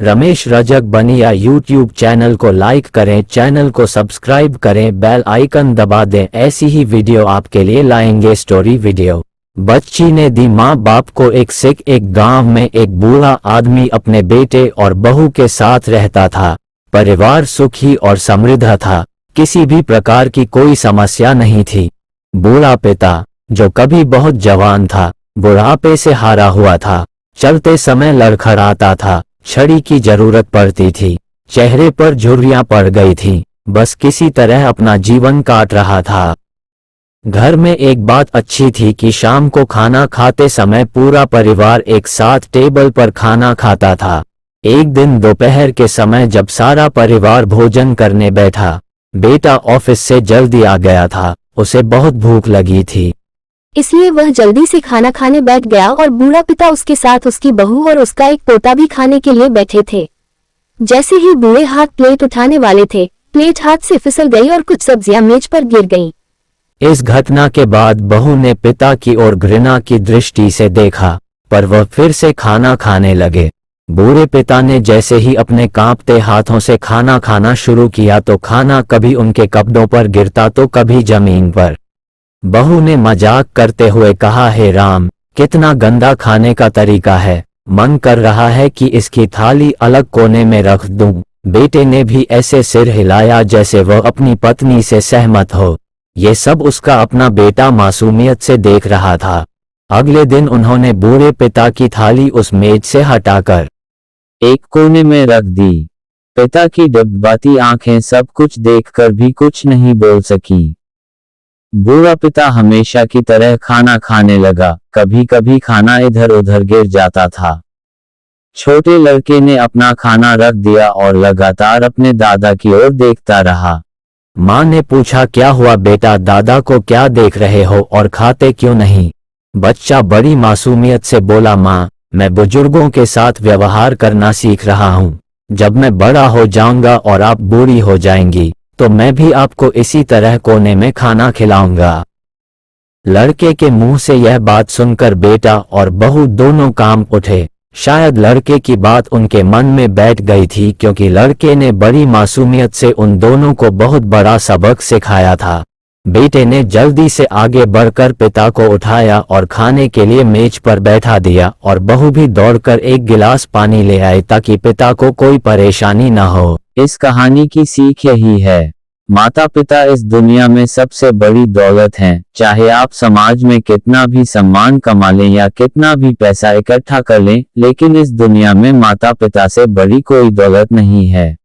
रमेश रजक बनिया YouTube channel को like करें, चैनल को सब्सक्राइब करें, बेल आइकन दबा दें। ऐसी ही वीडियो आपके लिए लाएंगे। Story video. बच्ची ने दी माँ बाप को एक सिक। एक गांव में एक बूढ़ा आदमी अपने बेटे और बहू के साथ रहता था। परिवार सुखी और समृद्ध था। किसी भी प्रकार की कोई समस्या नहीं थी। बूढ़ा पिता, जो कभी बहुत जवान था, बुढ़ापे से हारा हुआ था। चलते समय लड़खड़ाता था। छड़ी की जरूरत पड़ती थी। चेहरे पर झुर्रियां पड़ गई थीं। बस किसी तरह अपना जीवन काट रहा था। घर में एक बात अच्छी थी कि शाम को खाना खाते समय पूरा परिवार एक साथ टेबल पर खाना खाता था। एक दिन दोपहर के समय जब सारा परिवार भोजन करने बैठा, बेटा ऑफिस से जल्दी आ गया था। उसे बहुत भूख लगी थी, इसलिए वह जल्दी से खाना खाने बैठ गया और बूढ़ा पिता उसके साथ उसकी बहू और उसका एक पोता भी खाने के लिए बैठे थे। जैसे ही बूढ़े हाथ प्लेट उठाने वाले थे, प्लेट हाथ से फिसल गई और कुछ सब्जियां मेज पर गिर गईं। इस घटना के बाद बहू ने पिता की ओर घृणा की दृष्टि से देखा, पर वह फिर से खाना खाने लगे। बूढ़े पिता ने जैसे ही अपने कांपते हाथों से खाना खाना शुरू किया तो खाना कभी उनके कपड़ों पर गिरता तो कभी जमीन पर। बहू ने मजाक करते हुए कहा, हे राम, कितना गंदा खाने का तरीका है। मन कर रहा है कि इसकी थाली अलग कोने में रख दूं। बेटे ने भी ऐसे सिर हिलाया जैसे वह अपनी पत्नी से सहमत हो। ये सब उसका अपना बेटा मासूमियत से देख रहा था। अगले दिन उन्होंने बूढ़े पिता की थाली उस मेज से हटाकर एक कोने में रख दी। पिता की डबडबाती आंखें सब कुछ देखकर भी कुछ नहीं बोल सकी। बूढ़ा पिता हमेशा की तरह खाना खाने लगा। कभी कभी खाना इधर उधर गिर जाता था। छोटे लड़के ने अपना खाना रख दिया और लगातार अपने दादा की ओर देखता रहा। माँ ने पूछा, क्या हुआ बेटा, दादा को क्या देख रहे हो और खाते क्यों नहीं? बच्चा बड़ी मासूमियत से बोला, माँ, मैं बुजुर्गों के साथ व्यवहार करना सीख रहा हूँ। जब मैं बड़ा हो जाऊंगा और आप बूढ़ी हो जाएंगी तो मैं भी आपको इसी तरह कोने में खाना खिलाऊंगा। लड़के के मुंह से यह बात सुनकर बेटा और बहू दोनों काम उठे। शायद लड़के की बात उनके मन में बैठ गई थी, क्योंकि लड़के ने बड़ी मासूमियत से उन दोनों को बहुत बड़ा सबक सिखाया था। बेटे ने जल्दी से आगे बढ़कर पिता को उठाया और खाने के लिए मेज पर बैठा दिया, और बहू भी दौड़कर एक गिलास पानी ले आए ताकि पिता को कोई परेशानी न हो। इस कहानी की सीख यही है, माता पिता इस दुनिया में सबसे बड़ी दौलत हैं। चाहे आप समाज में कितना भी सम्मान कमा लें या कितना भी पैसा इकट्ठा कर लें, लेकिन इस दुनिया में माता पिता से बड़ी कोई दौलत नहीं है।